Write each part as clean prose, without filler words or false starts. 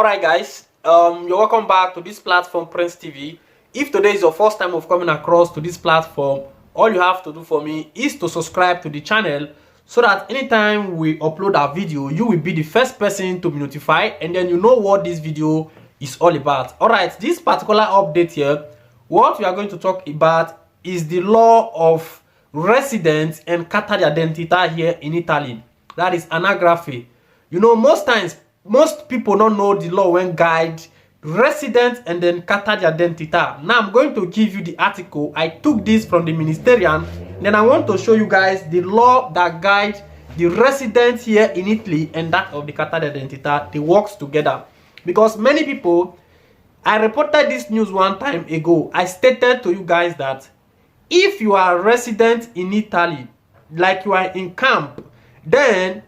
Alright guys, you're welcome back to this platform, Prince TV. If today is your first time of coming across to this platform, all you have to do for me is to subscribe to the channel so that anytime we upload a video, you will be the first person to be notified, and then you know what this video is all about. Alright, this particular update here, what we are going to talk about is the law of residence and Carta Identita here in Italy. That is anagraphy. You know, most times most people don't know the law when guide resident and then Carta Identita. Now I'm going to give you the article. I took this from the Ministerian. Then I want to show you guys the law that guide the resident here in Italy and that of the Carta Identita. They works together. Because many people, I reported this news one time ago. I stated to you guys that if you are a resident in Italy, like you are in camp, then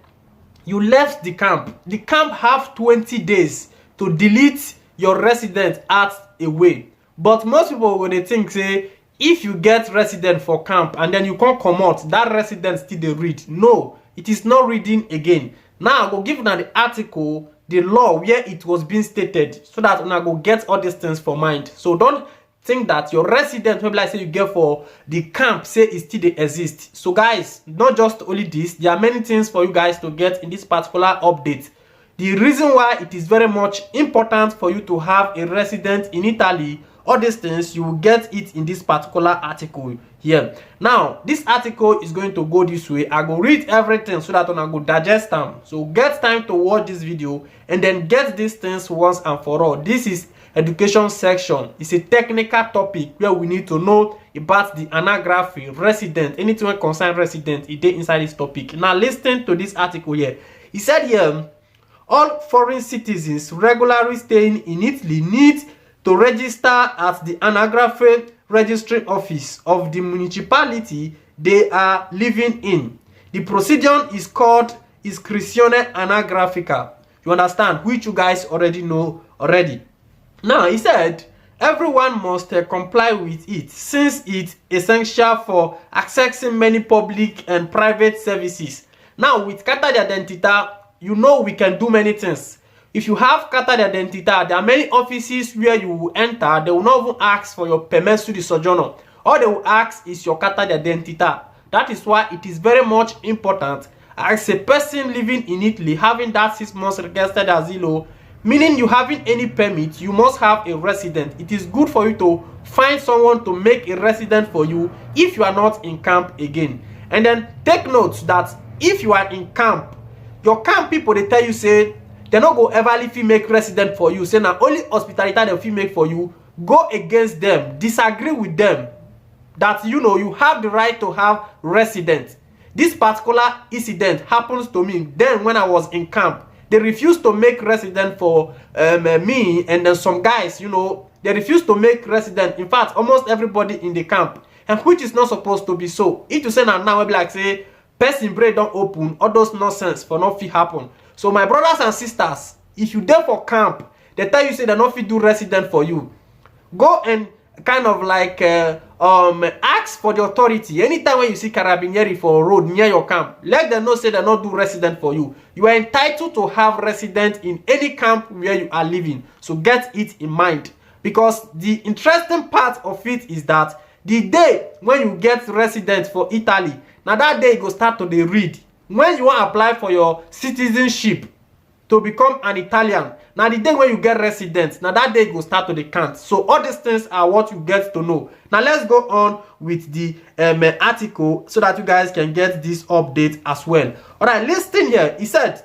you left the camp have 20 days to delete your residence act away. But most people, when they think, say, if you get resident for camp and then you can't come out, that residence still they read. No, it is not reading again. Now I go give you the article, the law where it was being stated, so that when I go get all these things for mind. So don't think that your resident, maybe like say you get for the camp, say it still they exist. So guys, not just only this, there are many things for you guys to get in this particular update. The reason why it is very much important for you to have a resident in Italy, all these things, you will get it in this particular article here. Now this article is going to go this way. I go read everything so that I go digest them. So get time to watch this video and then get these things once and for all. This is education section. It's a technical topic where we need to know about the anagraphy, resident, anything that concern resident, it is inside this topic. Now listen to this article here. He said here, all foreign citizens regularly staying in Italy need to register at the anagraphy registry office of the municipality they are living in. The procedure is called iscrizione anagrafica. You understand, which you guys already know already. Now, he said, everyone must comply with it since it's essential for accessing many public and private services. Now, with Carta Identita, you know we can do many things. If you have Carta Identita, there are many offices where you will enter. They will not even ask for your permesso di soggiorno. All they will ask is your Carta Identita. That is why it is very much important as a person living in Italy, having that 6 months registered asilo, meaning you having any permit, you must have a resident. It is good for you to find someone to make a resident for you if you are not in camp again. And then take note that if you are in camp, your camp people, they tell you, say, they not go ever if you make resident for you. Say now only hospitality they will make for you. Go against them, disagree with them, that you know you have the right to have resident. This particular incident happens to me then when I was in camp. They refused to make resident for me, and then some guys, you know, they refused to make resident. In fact, almost everybody in the camp, and which is not supposed to be so. If you say now we be like say person break don't open, all those nonsense for not fit happen. So my brothers and sisters, if you there for camp, they tell you say they not fit do resident for you, go and kind of like ask for the authority. Anytime when you see carabinieri for a road near your camp, let them know say they not do resident for you. You are entitled to have resident in any camp where you are living. So get it in mind, because the interesting part of it is that the day when you get resident for Italy, now that day you go start to dey read. When you want to apply for your citizenship to become an Italian, now the day when you get resident, now that day you go start to the count. So all these things are what you get to know. Now let's go on with the article so that you guys can get this update as well. All right, listen here. He said,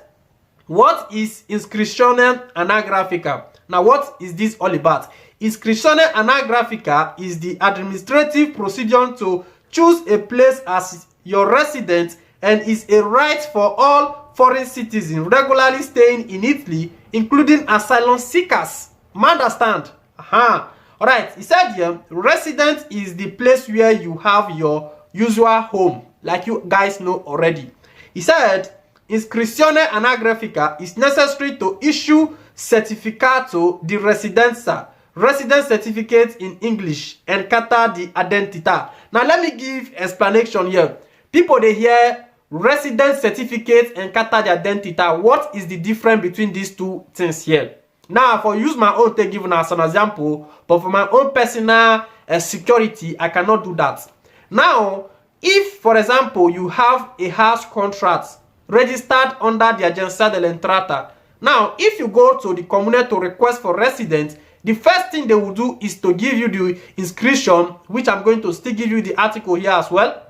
what is iscrizione anagrafica? Now what is this all about? Iscrizione anagrafica is the administrative procedure to choose a place as your residence, and is a right for all foreign citizens regularly staying in Italy, including asylum seekers. Understand? Alright, he said here, residence is the place where you have your usual home, like you guys know already. He said, iscrizione anagrafica is necessary to issue certificato di residenza, residence certificate in English, and Carta di Identita. Now let me give explanation here. People they hear residence certificate and Carta di Identita. What is the difference between these two things here? Now, for use my own take given as an example, but for my own personal security, I cannot do that. Now, if, for example, you have a house contract registered under the Agencia de la Entrada, now, if you go to the comune to request for residence, the first thing they will do is to give you the inscription, which I'm going to still give you the article here as well,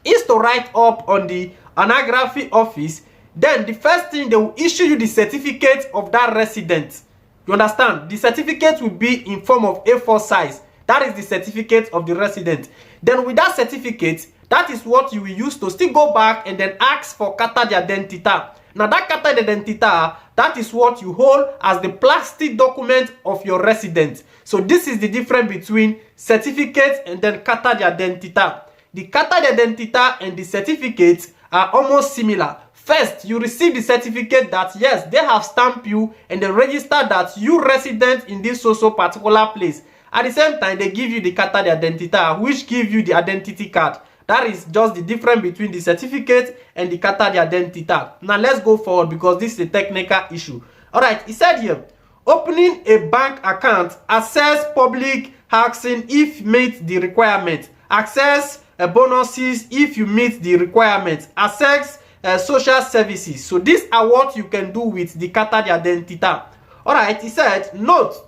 is to write up on the anagraphy office. Then the first thing they will issue you the certificate of that resident. You understand? The certificate will be in form of A4 size. That is the certificate of the resident. Then with that certificate, that is what you will use to still go back and then ask for Carta de Identita. Now that Carta de Identita, that is what you hold as the plastic document of your residence. So this is the difference between certificate and then Carta de Identita. The Carta de Identita and the certificate are almost similar. First, you receive the certificate that yes, they have stamped you and they register that you resident in this so particular place. At the same time, they give you the Carta de Identita, which give you the identity card. That is just the difference between the certificate and the Carta de Identita. Now let's go forward because this is a technical issue. Alright, he said here, opening a bank account, access public housing if meet the requirement, access bonuses if you meet the requirements, access social services. So these are what you can do with the Carta de Identita. Alright, he said, note,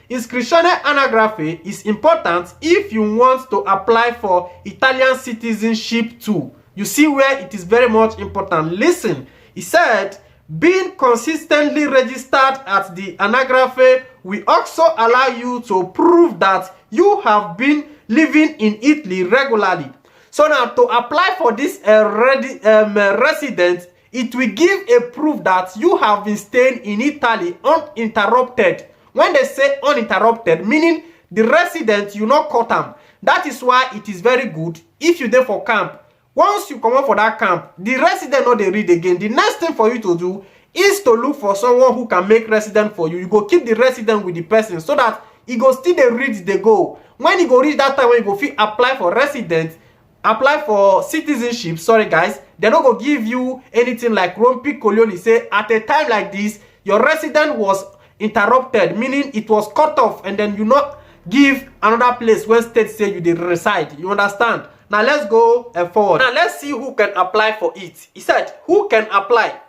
Iscrizione anagrafe is important if you want to apply for Italian citizenship too. You see where it is very much important. Listen, he said, being consistently registered at the anagrafe will also allow you to prove that you have been living in Italy regularly. So now to apply for this resident, it will give a proof that you have been staying in Italy uninterrupted. When they say uninterrupted, meaning the resident, you not cut them. That is why it is very good if you there for camp. Once you come out for that camp, the resident know they read again. The next thing for you to do is to look for someone who can make resident for you. You go keep the resident with the person so that he go still they read the go. When he go reach that time when you go fit apply for resident, apply for citizenship, sorry guys, they not go give you anything like Rompi Colioni say at a time like this, your resident was interrupted, meaning it was cut off, and then you not give another place where state say you did reside. You understand? Now let's go forward. Now let's see who can apply for it. He said, who can apply?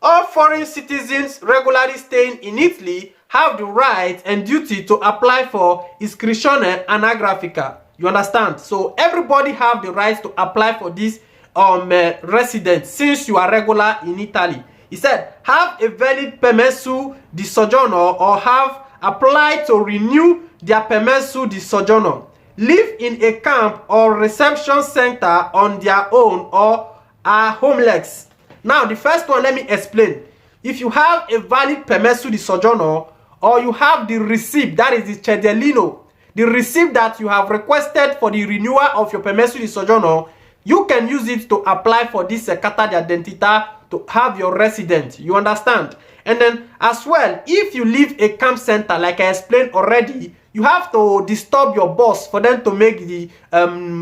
All foreign citizens regularly staying in Italy have the right and duty to apply for Iscrizione Anagrafica. You understand? So everybody have the right to apply for this residence since you are regular in Italy. He said, have a valid permesso di soggiorno or have applied to renew their permesso di soggiorno. Live in a camp or reception center on their own or are homeless. Now, the first one, let me explain. If you have a valid permesso di soggiorno or you have the receipt, that is the cedolino, the receipt that you have requested for the renewal of your permesso di soggiorno, you can use it to apply for this Carta de Identita to have your resident. You understand? And then as well, if you leave a camp center, like I explained already, you have to disturb your boss for them to make the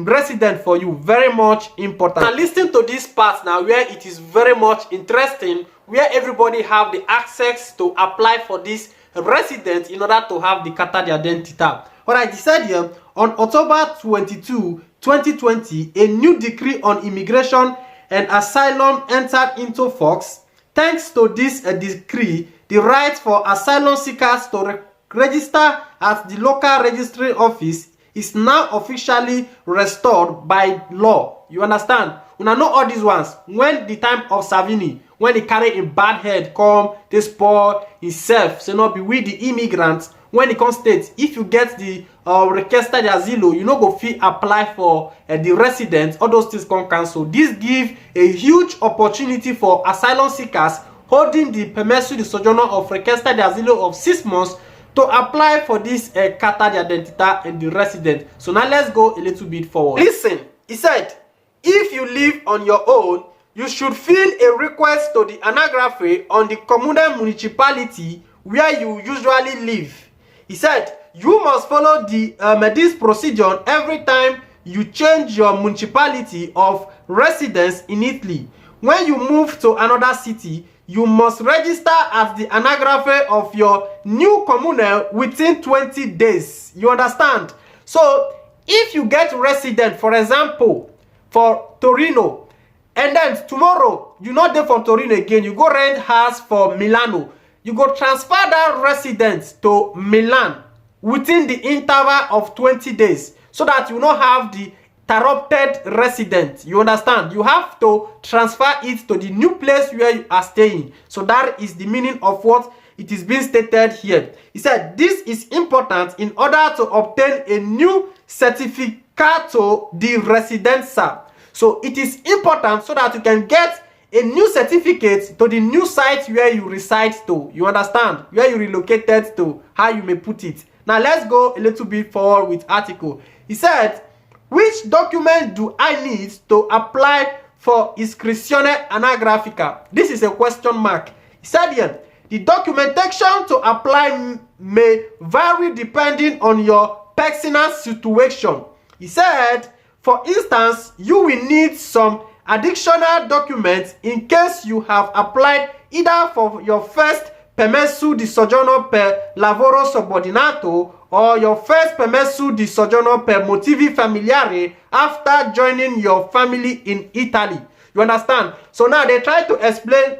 resident for you. Very much important. Now listen to this part now where it is very much interesting, where everybody have the access to apply for this resident in order to have the Carta de Identita. Alright, he said here, on October 22, 2020, a new decree on immigration and asylum entered into force. Thanks to this decree, the right for asylum seekers to register at the local registry office is now officially restored by law. You understand? Una know all these ones. When the time of Savini, when they carry a bad head come, they spoil himself, so not be with the immigrants. When it comes state, if you get the requesta de asilo, you know go fit apply for the residence, all those things can cancel. This give a huge opportunity for asylum seekers holding the permesso di soggiorno of requesta de asilo of 6 months to apply for this Carta de Identita and the resident. So now let's go a little bit forward. Listen, he said, if you live on your own, you should fill a request to the anagrafe on the communal municipality where you usually live. He said, you must follow the this procedure every time you change your municipality of residence in Italy. When you move to another city, you must register as the anagrafe of your new commune within 20 days. You understand? So if you get resident, for example, for Torino, and then tomorrow you not there for Torino again, you go rent house for Milano, you go transfer that residence to Milan within the interval of 20 days, so that you not have the interrupted resident. You understand? You have to transfer it to the new place where you are staying. So that is the meaning of what it is being stated here. He said this is important in order to obtain a new certificato di residenza. So it is important so that you can get a new certificate to the new site where you reside to. You understand? Where you relocated to, how you may put it. Now let's go a little bit forward with article. He said, which document do I need to apply for iscrizione anagrafica? This is a question mark. He said here, the documentation to apply may vary depending on your personal situation. He said, for instance, you will need some additional documents in case you have applied either for your first permesso di soggiorno per lavoro subordinato or your first permesso di soggiorno per motivi familiari after joining your family in Italy. You understand? So now they try to explain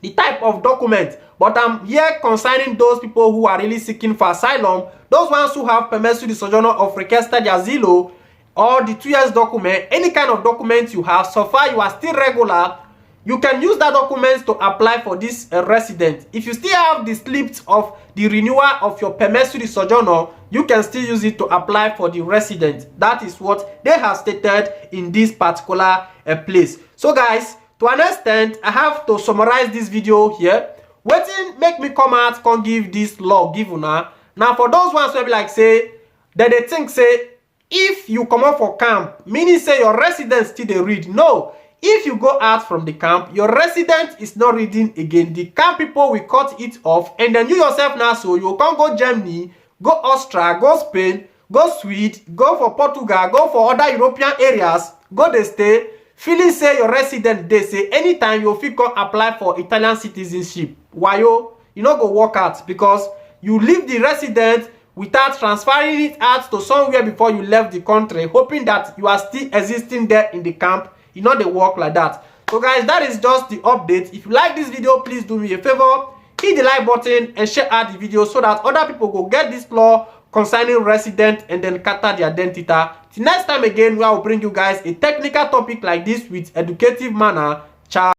the type of document, but I'm here concerning those people who are really seeking for asylum, those ones who have permesso di soggiorno of richiesta di asilo, or the 2 years document, any kind of document you have, so far you are still regular, you can use that document to apply for this resident. If you still have the slips of the renewal of your permesso di soggiorno, you can still use it to apply for the resident. That is what they have stated in this particular place. So guys, to an extent, I have to summarize this video here. Waiting make me come out, come give this law give una. Now for those ones who be like say, that they think say, if you come out for camp, meaning say your residents still they read. No. If you go out from the camp, your resident is not reading again. The camp people will cut it off, and then you yourself now, so you can go Germany, go Austria, go Spain, go Sweden, go for Portugal, go for other European areas, go they stay, feeling say your resident, they say anytime you fit come apply for Italian citizenship. Why you not go work out because you leave the resident without transferring it out to somewhere before you left the country, hoping that you are still existing there in the camp. You know they work like that. So guys, that is just the update. If you like this video, please do me a favor, hit the like button and share out the video so that other people go get this law concerning resident and then Carta di Identita. Till next time again, where I will bring you guys a technical topic like this with educative manner. Ciao.